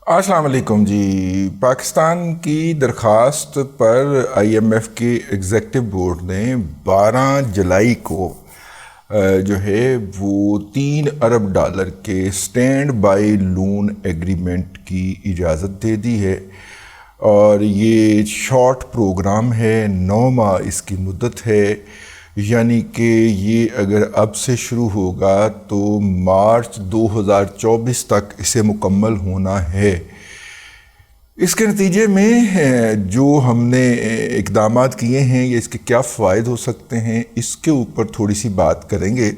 السلام علیکم جی۔ پاکستان کی درخواست پر آئی ایم ایف کے ایگزیکٹو بورڈ نے 12 جولائی کو جو ہے وہ $3 ارب کے اسٹینڈ بائی لون ایگریمنٹ کی اجازت دے دی ہے، اور یہ شارٹ پروگرام ہے، 9 ماہ اس کی مدت ہے، یعنی کہ یہ اگر اب سے شروع ہوگا تو مارچ 2024 تک اسے مکمل ہونا ہے۔ اس کے نتیجے میں جو ہم نے اقدامات کیے ہیں یا اس کے کیا فوائد ہو سکتے ہیں، اس کے اوپر تھوڑی سی بات کریں گے،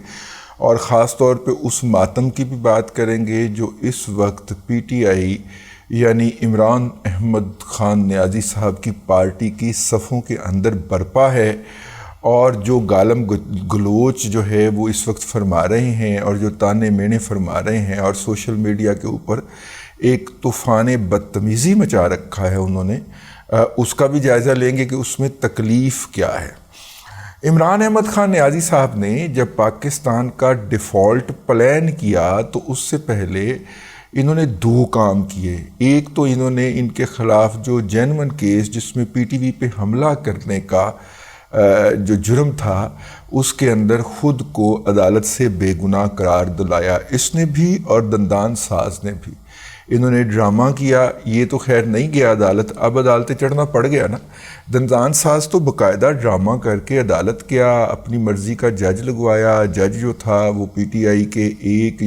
اور خاص طور پہ اس ماتم کی بھی بات کریں گے جو اس وقت پی ٹی آئی یعنی عمران احمد خان نیازی صاحب کی پارٹی کی صفوں کے اندر برپا ہے، اور جو گالم گلوچ جو ہے وہ اس وقت فرما رہے ہیں، اور جو تانے مینے فرما رہے ہیں، اور سوشل میڈیا کے اوپر ایک طوفان بدتمیزی مچا رکھا ہے انہوں نے، اس کا بھی جائزہ لیں گے کہ اس میں تکلیف کیا ہے۔ عمران احمد خان نیازی صاحب نے جب پاکستان کا ڈیفالٹ پلان کیا تو اس سے پہلے انہوں نے 2 کام کیے۔ ایک تو انہوں نے ان کے خلاف جو جینون کیس جس میں پی ٹی وی پہ حملہ کرنے کا جو جرم تھا، اس کے اندر خود کو عدالت سے بے گناہ قرار دلایا، اس نے بھی اور دندان ساز نے بھی۔ انہوں نے ڈرامہ کیا، یہ تو خیر نہیں گیا عدالت، اب عدالتیں چڑھنا پڑ گیا نا۔ دندان ساز تو باقاعدہ ڈرامہ کر کے عدالت کیا، اپنی مرضی کا جج لگوایا۔ جج جو تھا وہ پی ٹی آئی کے ایک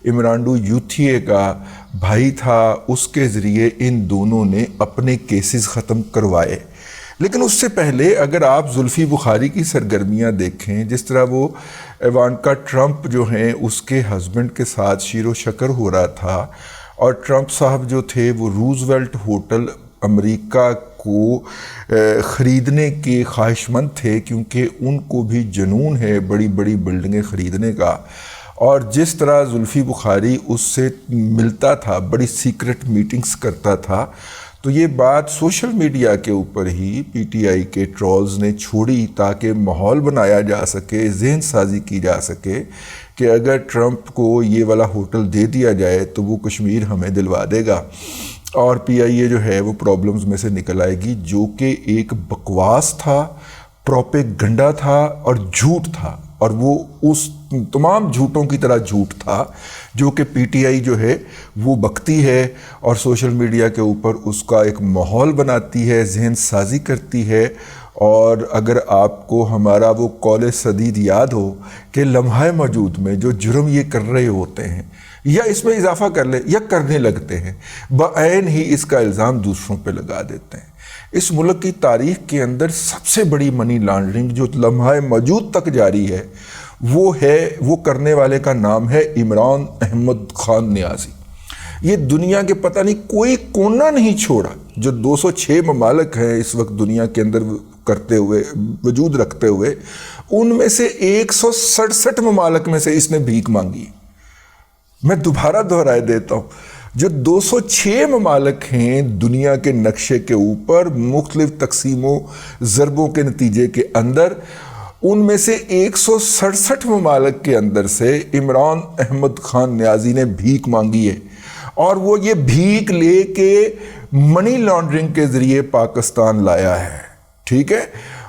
عمرانڈو یوتھیے کا بھائی تھا، اس کے ذریعے ان دونوں نے اپنے کیسز ختم کروائے۔ لیکن اس سے پہلے اگر آپ زلفی بخاری کی سرگرمیاں دیکھیں، جس طرح وہ ایوانکا ٹرمپ جو ہیں اس کے ہسبینڈ کے ساتھ شیر و شکر ہو رہا تھا، اور ٹرمپ صاحب جو تھے وہ روزویلٹ ہوٹل امریکہ کو خریدنے کے خواہش مند تھے، کیونکہ ان کو بھی جنون ہے بڑی بڑی بلڈنگیں خریدنے کا، اور جس طرح زلفی بخاری اس سے ملتا تھا، بڑی سیکرٹ میٹنگز کرتا تھا، تو یہ بات سوشل میڈیا کے اوپر ہی پی ٹی آئی کے ٹرولز نے چھوڑی تاکہ ماحول بنایا جا سکے، ذہن سازی کی جا سکے کہ اگر ٹرمپ کو یہ والا ہوٹل دے دیا جائے تو وہ کشمیر ہمیں دلوا دے گا، اور پی آئی اے جو ہے وہ پرابلمز میں سے نکل آئے گی، جو کہ ایک بکواس تھا، پروپیگنڈا تھا اور جھوٹ تھا، اور وہ اس تمام جھوٹوں کی طرح جھوٹ تھا جو کہ پی ٹی آئی جو ہے وہ بکتی ہے، اور سوشل میڈیا کے اوپر اس کا ایک ماحول بناتی ہے، ذہن سازی کرتی ہے۔ اور اگر آپ کو ہمارا وہ قول سدید یاد ہو کہ لمحہ موجود میں جو جرم یہ کر رہے ہوتے ہیں یا اس میں اضافہ کر لے یا کرنے لگتے ہیں، بعین ہی اس کا الزام دوسروں پہ لگا دیتے ہیں۔ اس ملک کی تاریخ کے اندر سب سے بڑی منی لانڈرنگ جو لمحہ موجود تک جاری ہے وہ کرنے والے کا نام ہے عمران احمد خان نیازی۔ یہ دنیا کے پتہ نہیں کوئی کونا نہیں چھوڑا، جو 206 ممالک ہیں اس وقت دنیا کے اندر کرتے ہوئے وجود رکھتے ہوئے، ان میں سے 167 ممالک میں سے اس نے بھیک مانگی۔ میں دوبارہ دہرائے دیتا ہوں، جو 206 ممالک ہیں دنیا کے نقشے کے اوپر مختلف تقسیم و ضربوں کے نتیجے کے اندر، ان میں سے 167 ممالک کے اندر سے عمران احمد خان نیازی نے بھیک مانگی ہے، اور وہ یہ بھیک لے کے منی لانڈرنگ کے ذریعے پاکستان لایا ہے، ٹھیک ہے؟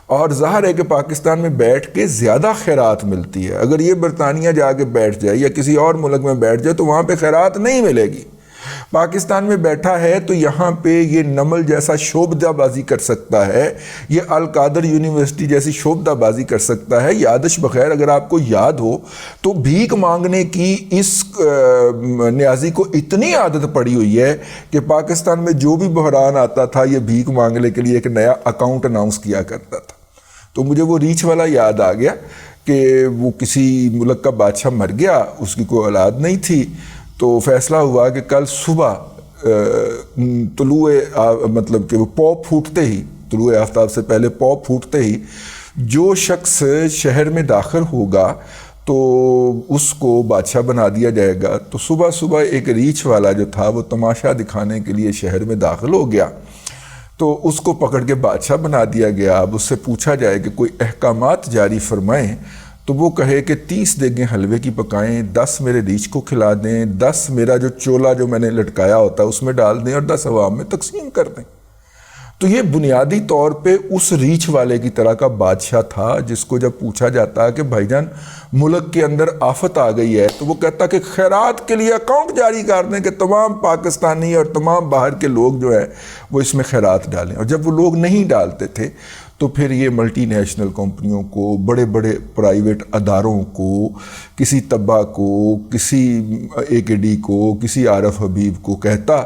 اور ظاہر ہے کہ پاکستان میں بیٹھ کے زیادہ خیرات ملتی ہے۔ اگر یہ برطانیہ جا کے بیٹھ جائے یا کسی اور ملک میں بیٹھ جائے تو وہاں پہ خیرات نہیں ملے گی۔ پاکستان میں بیٹھا ہے تو یہاں پہ یہ نمل جیسا شعبدہ بازی کر سکتا ہے، یہ القادر یونیورسٹی جیسی شعبدہ بازی کر سکتا ہے۔ یادش بخیر اگر آپ کو یاد ہو تو بھیک مانگنے کی اس نیازی کو اتنی عادت پڑی ہوئی ہے کہ پاکستان میں جو بھی بحران آتا تھا یہ بھیک مانگنے کے لیے ایک نیا اکاؤنٹ اناؤنس کیا کرتا تھا۔ تو مجھے وہ ریچھ والا یاد آ گیا کہ وہ کسی ملک کا بادشاہ مر گیا، اس کی کوئی اولاد نہیں تھی، تو فیصلہ ہوا کہ کل صبح مطلب کہ وہ پاؤ پھوٹتے ہی، طلوع آفتاب سے پہلے پاؤ پھوٹتے ہی جو شخص شہر میں داخل ہوگا تو اس کو بادشاہ بنا دیا جائے گا۔ تو صبح صبح ایک ریچھ والا جو تھا وہ تماشا دکھانے کے لیے شہر میں داخل ہو گیا، تو اس کو پکڑ کے بادشاہ بنا دیا گیا۔ اب اس سے پوچھا جائے کہ کوئی احکامات جاری فرمائیں، تو تو وہ کہے کہ 30 دیگیں حلوے کی پکائیں، 10 میرے ریچھ کو کھلا دیں، 10 میرا جو چولا جو میں نے لٹکایا ہوتا ہے اس میں ڈال دیں اور 10 عوام میں تقسیم کر دیں۔ تو یہ بنیادی طور پہ اس ریچھ والے کی طرح کا بادشاہ تھا جس کو جب پوچھا جاتا کہ بھائی جان ملک کے اندر آفت آ گئی ہے، تو وہ کہتا کہ خیرات کے لیے اکاؤنٹ جاری کر دیں کہ تمام پاکستانی اور تمام باہر کے لوگ جو ہے وہ اس میں خیرات ڈالیں۔ اور جب وہ لوگ نہیں ڈالتے تھے تو پھر یہ ملٹی نیشنل کمپنیوں کو، بڑے بڑے پرائیویٹ اداروں کو، کسی طبع کو، کسی AKD کو، کسی عارف حبیب کو کہتا،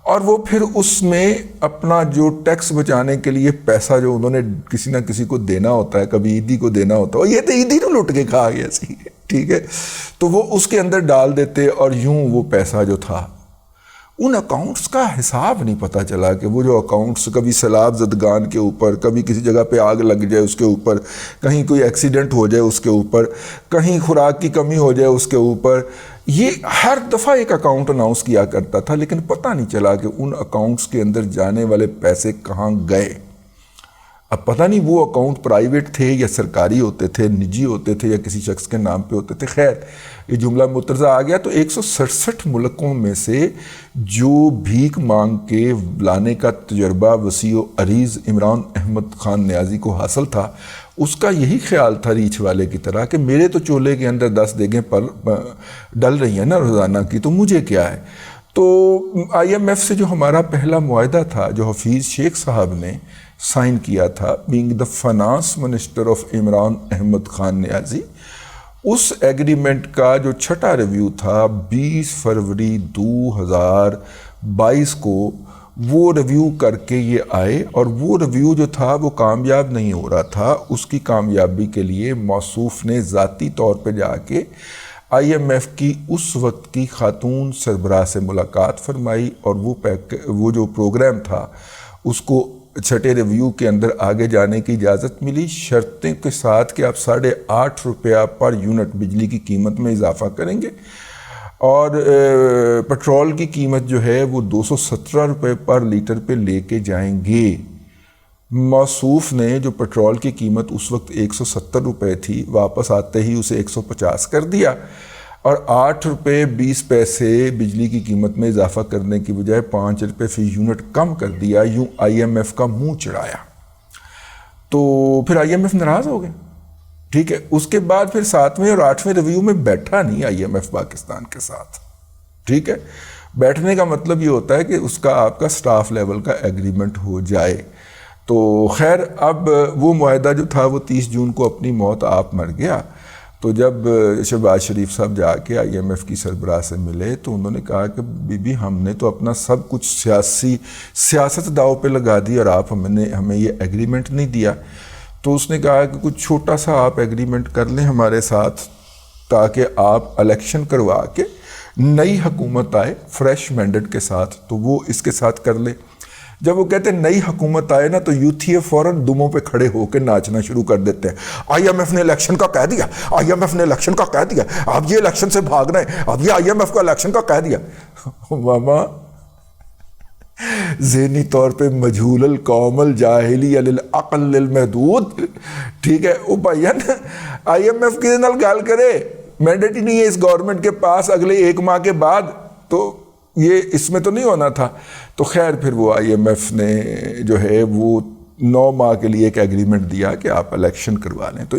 اور وہ پھر اس میں اپنا جو ٹیکس بچانے کے لیے پیسہ جو انہوں نے کسی نہ کسی کو دینا ہوتا ہے، کبھی عیدی کو دینا ہوتا ہے، یہ تو عیدی نہ لٹ کے کھا گیا سی، ٹھیک ہے، تو وہ اس کے اندر ڈال دیتے اور یوں وہ پیسہ جو تھا ان اکاؤنٹس کا حساب نہیں پتہ چلا کہ وہ جو اکاؤنٹس کبھی سیلاب زدگان کے اوپر، کبھی کسی جگہ پہ آگ لگ جائے اس کے اوپر، کہیں کوئی ایکسیڈنٹ ہو جائے اس کے اوپر، کہیں خوراک کی کمی ہو جائے اس کے اوپر، یہ ہر دفعہ ایک اکاؤنٹ اناؤنس کیا کرتا تھا، لیکن پتہ نہیں چلا کہ ان اکاؤنٹس کے اندر جانے والے پیسے کہاں گئے۔ اب پتہ نہیں وہ اکاؤنٹ پرائیویٹ تھے یا سرکاری ہوتے تھے، نجی ہوتے تھے یا کسی شخص کے نام پہ ہوتے تھے۔ خیر یہ جملہ مترجہ آ گیا۔ تو 167 ملکوں میں سے جو بھیک مانگ کے لانے کا تجربہ وسیع و عریض عمران احمد خان نیازی کو حاصل تھا، اس کا یہی خیال تھا ریچھ والے کی طرح کہ میرے تو چولہے کے اندر 10 دیگیں ڈل رہی ہیں نا روزانہ کی، تو مجھے کیا ہے۔ تو IMF سے جو ہمارا پہلا معاہدہ تھا جو حفیظ شیخ صاحب نے سائن کیا تھا being the finance minister of Imran Ahmad Khan Niazi, اس ایگریمنٹ کا جو چھٹا ریویو تھا 20 فروری 2022 کو وہ ریویو کر کے یہ آئے، اور وہ ریویو جو تھا وہ کامیاب نہیں ہو رہا تھا۔ اس کی کامیابی کے لیے موصوف نے ذاتی طور پہ جا کے IMF کی اس وقت کی خاتون سربراہ سے ملاقات فرمائی، اور وہ جو پروگرام تھا اس کو چھٹے ریویو کے اندر آگے جانے کی اجازت ملی، شرطیں کے ساتھ کہ آپ 8.5 روپیہ پر یونٹ بجلی کی قیمت میں اضافہ کریں گے، اور پٹرول کی قیمت جو ہے وہ 217 روپے پر لیٹر پہ لے کے جائیں گے۔ موصوف نے جو پٹرول کی قیمت اس وقت 170 روپے تھی، واپس آتے ہی اسے 150 کر دیا، اور 8 روپے 20 پیسے بجلی کی قیمت میں اضافہ کرنے کی بجائے 5 روپے فی یونٹ کم کر دیا۔ یوں IMF کا منہ چڑھایا، تو پھر IMF ناراض ہو گئے، ٹھیک ہے۔ اس کے بعد پھر 7ویں اور 8ویں ریویو میں بیٹھا نہیں IMF پاکستان کے ساتھ، ٹھیک ہے۔ بیٹھنے کا مطلب یہ ہوتا ہے کہ اس کا آپ کا سٹاف لیول کا ایگریمنٹ ہو جائے۔ تو خیر اب وہ معاہدہ جو تھا وہ 30 جون کو اپنی موت آپ مر گیا۔ تو جب شہباز شریف صاحب جا کے IMF کی سربراہ سے ملے تو انہوں نے کہا کہ بی بی ہم نے تو اپنا سب کچھ سیاست داؤ پہ لگا دی اور آپ ہمیں یہ ایگریمنٹ نہیں دیا۔ تو اس نے کہا کہ کچھ چھوٹا سا آپ ایگریمنٹ کر لیں ہمارے ساتھ تاکہ آپ الیکشن کروا کے نئی حکومت آئے فریش مینڈیٹ کے ساتھ، تو وہ اس کے ساتھ کر لے۔ جب وہ کہتے ہیں نئی حکومت آئے نا تو یوتھیے فوراً دموں پہ کھڑے ہو کے ناچنا شروع کر دیتے ہیں۔ IMF نے الیکشن کا کہہ دیا، IMF نے الیکشن کا کہہ دیا، اب یہ الیکشن سے بھاگنا ہے، اب یہ IMF کا الیکشن کا کہہ دیا۔ ماما ذہنی طور پہ مجہول القوم الجاہلی للعقل المحدود، ٹھیک ہے۔ او بھائیان IMF کس نال گال کرے، مینڈیٹ ہی نہیں ہے اس گورنمنٹ کے پاس اگلے 1 ماہ کے بعد، تو یہ اس میں تو نہیں ہونا تھا۔ تو خیر پھر وہ IMF نے جو ہے وہ 9 ماہ کے لیے ایک ایگریمنٹ دیا کہ آپ الیکشن کروا لیں۔ تو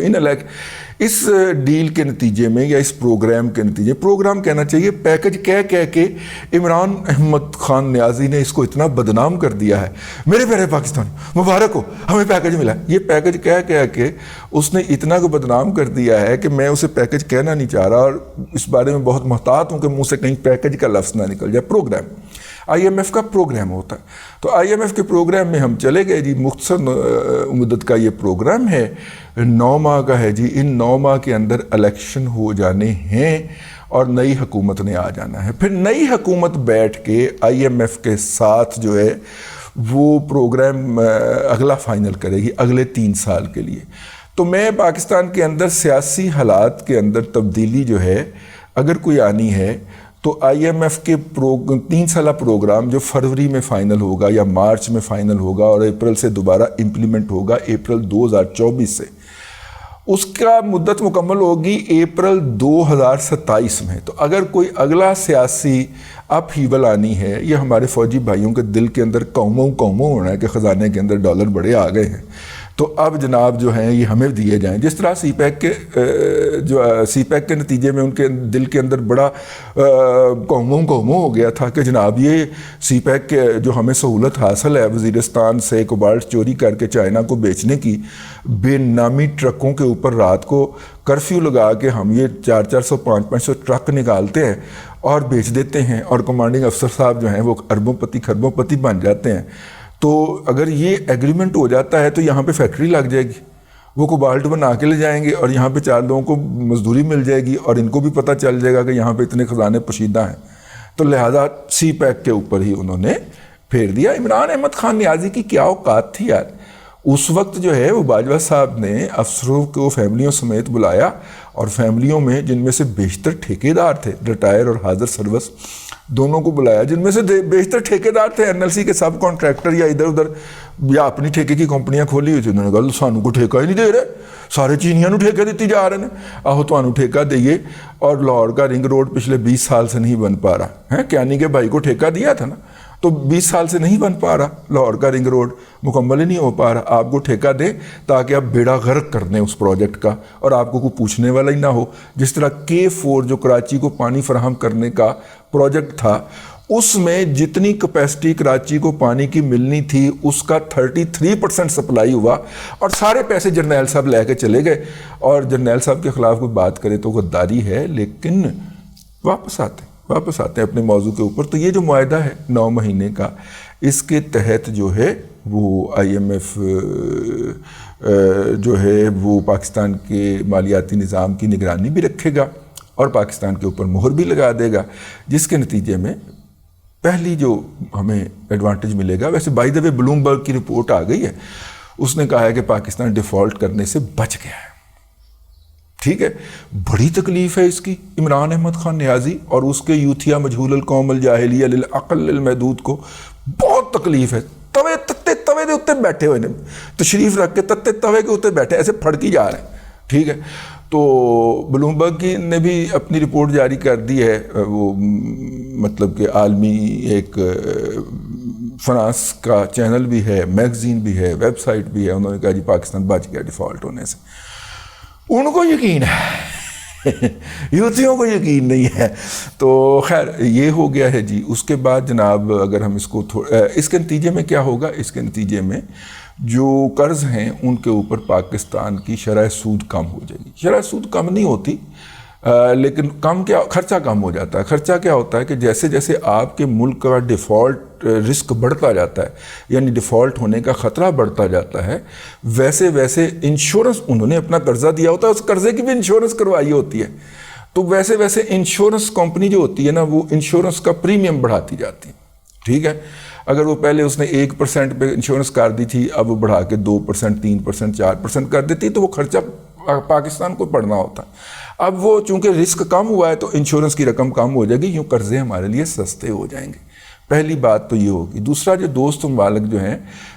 اس ڈیل کے نتیجے میں یا اس پروگرام کے نتیجے، پروگرام کہنا چاہیے، پیکج کہہ کے عمران احمد خان نیازی نے اس کو اتنا بدنام کر دیا ہے، میرے پیارے پاکستانی مبارک ہو ہمیں پیکج ملا۔ یہ پیکج کہہ کے اس نے اتنا کو بدنام کر دیا ہے کہ میں اسے پیکج کہنا نہیں چاہ رہا، اور اس بارے میں بہت محتاط ہوں کہ منہ سے کہیں پیکج کا لفظ نہ نکل جائے۔ پروگرام IMF کا پروگرام ہوتا ہے، تو IMF کے پروگرام میں ہم چلے گئے جی۔ مختصر مدت کا یہ پروگرام ہے، 9 ماہ کا ہے جی۔ ان 9 ماہ کے اندر الیکشن ہو جانے ہیں اور نئی حکومت نے آ جانا ہے۔ پھر نئی حکومت بیٹھ کے IMF کے ساتھ جو ہے وہ پروگرام اگلا فائنل کرے گی اگلے 3 سال کے لیے۔ تو میں پاکستان کے اندر سیاسی حالات کے اندر تبدیلی جو ہے اگر کوئی آنی ہے تو IMF کے 3 سالہ پروگرام جو فروری میں فائنل ہوگا یا مارچ میں فائنل ہوگا اور اپریل سے دوبارہ امپلیمنٹ ہوگا، اپریل 2024 سے، اس کا مدت مکمل ہوگی اپریل 2027 میں. تو اگر کوئی اگلا سیاسی اپ ہیول آنی ہے، یہ ہمارے فوجی بھائیوں کے دل کے اندر قوموں ہونا ہے کہ خزانے کے اندر ڈالر بڑے آ گئے ہیں، تو اب جناب جو ہیں یہ ہمیں دیے جائیں. جس طرح سی پیک کے نتیجے میں ان کے دل کے اندر بڑا قوموں ہو گیا تھا کہ جناب یہ سی پیک کے جو ہمیں سہولت حاصل ہے وزیرستان سے کوبالٹ چوری کر کے چائنا کو بیچنے کی، بے نامی ٹرکوں کے اوپر رات کو کرفیو لگا کے ہم یہ 400 500 ٹرک نکالتے ہیں اور بیچ دیتے ہیں، اور کمانڈنگ افسر صاحب جو ہیں وہ اربوں پتی خربوں پتی بن جاتے ہیں. تو اگر یہ ایگریمنٹ ہو جاتا ہے تو یہاں پہ فیکٹری لگ جائے گی، وہ کوبالٹ بنا کے لے جائیں گے اور یہاں پہ 4 لوگوں کو مزدوری مل جائے گی اور ان کو بھی پتہ چل جائے گا کہ یہاں پہ اتنے خزانے پوشیدہ ہیں. تو لہٰذا سی پیک کے اوپر ہی انہوں نے پھیر دیا. عمران احمد خان نیازی کی کیا اوقات تھی یار. اس وقت جو ہے وہ باجوہ صاحب نے افسروں کو فیملیوں سمیت بلایا، اور فیملیوں میں جن میں سے بیشتر ٹھیکیدار تھے، ریٹائر اور حاضر سروس دونوں کو بلایا، جن میں سے بیشتر ٹھیکیدار تھے این ایل سی کے سب کانٹریکٹر یا ادھر ادھر یا اپنی ٹھیکے کی کمپنیاں کھولی ہوئی تھی. انہوں نے کہا سانوں کو ٹھیکہ ہی نہیں دے رہے، سارے چینیاں نوں ٹھیکے دیتی جا رہے ہیں، آہو تانوں ٹھیکہ دئیے. اور لاہور کا رنگ روڈ پچھلے 20 سال سے نہیں بن پا رہا ہے. کیانی کے بھائی کو ٹھیکہ دیا تھا نا، تو 20 سال سے نہیں بن پا رہا، لاہور کا رنگ روڈ مکمل ہی نہیں ہو پا رہا. آپ کو ٹھیکہ دیں تاکہ آپ بیڑا غرق کر دیں اس پروجیکٹ کا اور آپ کو کوئی پوچھنے والا ہی نہ ہو. جس طرح K4 جو کراچی کو پانی فراہم کرنے کا پروجیکٹ تھا، اس میں جتنی کیپیسٹی کراچی کو پانی کی ملنی تھی اس کا 33% سپلائی ہوا، اور سارے پیسے جرنیل صاحب لے کے چلے گئے. اور جرنیل صاحب کے خلاف کوئی بات کرے تو غداری ہے، لیکن واپس آتے ہیں اپنے موضوع کے اوپر. تو یہ جو معاہدہ ہے 9 مہینے کا، اس کے تحت جو ہے وہ IMF جو ہے وہ پاکستان کے مالیاتی نظام کی نگرانی بھی رکھے گا اور پاکستان کے اوپر مہر بھی لگا دے گا، جس کے نتیجے میں پہلی جو ہمیں ایڈوانٹیج ملے گا. ویسے بائی دا وے بلومبرگ کی رپورٹ آ گئی ہے، اس نے کہا ہے کہ پاکستان ڈیفالٹ کرنے سے بچ گیا ہے. ٹھیک ہے، بڑی تکلیف ہے اس کی عمران احمد خان نیازی اور اس کے یوتھیا مجہول القوم الجاہلیہ للعقل المحدود کو بہت تکلیف ہے. توے دے اتنے بیٹھے ہوئے نے، تشریف رکھ کے توے کے اتنے بیٹھے ایسے پھڑکی جا رہے ہیں. ٹھیک ہے، تو بلومبرگ نے بھی اپنی رپورٹ جاری کر دی ہے. وہ مطلب کہ عالمی ایک فرانس کا چینل بھی ہے، میگزین بھی ہے، ویب سائٹ بھی ہے. انہوں نے کہا جی پاکستان بچ گیا ڈیفالٹ ہونے سے. ان کو یقین ہے، یوتھیوں کو یقین نہیں ہے. تو خیر یہ ہو گیا ہے جی. اس کے بعد جناب اگر ہم اس کے نتیجے میں کیا ہوگا، اس کے نتیجے میں جو قرض ہیں ان کے اوپر پاکستان کی شرح سود کم ہو جائے گی. شرح سود کم نہیں ہوتی، لیکن خرچہ کم ہو جاتا ہے. خرچہ کیا ہوتا ہے کہ جیسے جیسے آپ کے ملک کا ڈیفالٹ رسک بڑھتا جاتا ہے، یعنی ڈیفالٹ ہونے کا خطرہ بڑھتا جاتا ہے، ویسے ویسے انشورنس انہوں نے اپنا قرضہ دیا ہوتا ہے، اس قرضے کی بھی انشورنس کروائی ہوتی ہے. تو ویسے ویسے انشورنس کمپنی جو ہوتی ہے نا، وہ انشورنس کا پریمیم بڑھاتی جاتی ہے. ٹھیک ہے، اگر وہ پہلے اس نے 1% پہ انشورنس کر دی تھی، اب وہ بڑھا کے 2%، 3%، 4% کر دیتی، تو وہ خرچہ پاکستان کو پڑنا ہوتا ہے. اب وہ چونکہ رسک کم ہوا ہے تو انشورنس کی رقم کم ہو جائے گی، یوں قرضے ہمارے لیے سستے ہو جائیں گے. پہلی بات تو یہ ہوگی. دوسرا، جو دوست ممالک جو ہیں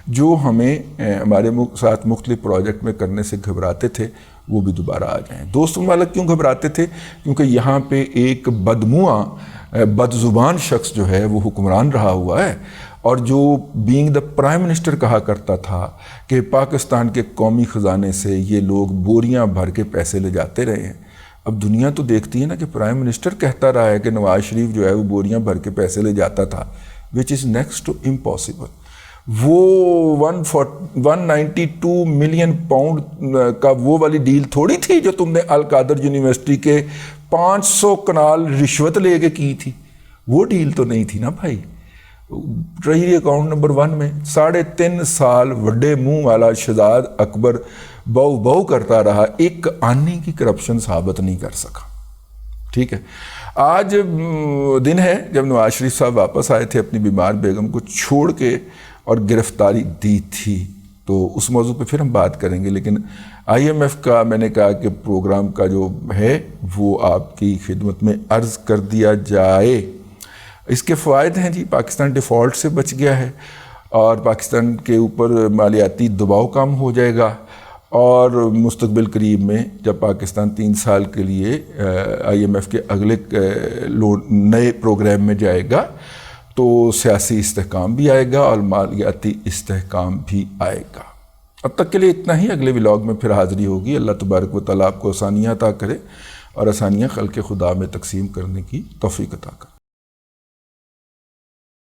جو ہمیں ہمارے ساتھ مختلف پروجیکٹ میں کرنے سے گھبراتے تھے، وہ بھی دوبارہ آ جائیں. دوست ممالک کیوں گھبراتے تھے؟ کیونکہ یہاں پہ ایک بدمعاں بد زبان شخص جو ہے وہ حکمران رہا ہوا ہے، اور جو بینگ دا پرائم منسٹر کہا کرتا تھا کہ پاکستان کے قومی خزانے سے یہ لوگ بوریاں بھر کے پیسے لے جاتے رہے ہیں. اب دنیا تو دیکھتی ہے نا کہ پرائم منسٹر کہتا رہا ہے کہ نواز شریف جو ہے وہ بوریاں بھر کے پیسے لے جاتا تھا، وچ از نیکسٹ ٹو امپاسبل. وہ 192 ملین پاؤنڈ کا وہ والی ڈیل تھوڑی تھی جو تم نے القادر یونیورسٹی کے 500 کنال رشوت لے کے کی تھی. وہ ڈیل تو نہیں تھی نا بھائی. ٹریجری اکاؤنٹ نمبر 1 میں 3.5 سال وڈے منہ والا شہزاد اکبر بہو کرتا رہا، ایک آنے کی کرپشن ثابت نہیں کر سکا. ٹھیک ہے، آج دن ہے جب نواز شریف صاحب واپس آئے تھے اپنی بیمار بیگم کو چھوڑ کے اور گرفتاری دی تھی. تو اس موضوع پہ پھر ہم بات کریں گے، لیکن IMF کا میں نے کہا کہ پروگرام کا جو ہے وہ آپ کی خدمت میں عرض کر دیا جائے. اس کے فوائد ہیں جی. پاکستان ڈیفالٹ سے بچ گیا ہے اور پاکستان کے اوپر مالیاتی دباؤ کم ہو جائے گا، اور مستقبل قریب میں جب پاکستان 3 سال کے لیے IMF کے اگلے نئے پروگرام میں جائے گا تو سیاسی استحکام بھی آئے گا اور مالیاتی استحکام بھی آئے گا۔ اب تک کے لیے اتنا ہی، اگلے ولاگ میں پھر حاضری ہوگی۔ اللہ تبارک و تعالیٰ آپ کو آسانیاں عطا کرے اور آسانیاں خلق خدا میں تقسیم کرنے کی توفیق عطا کرے۔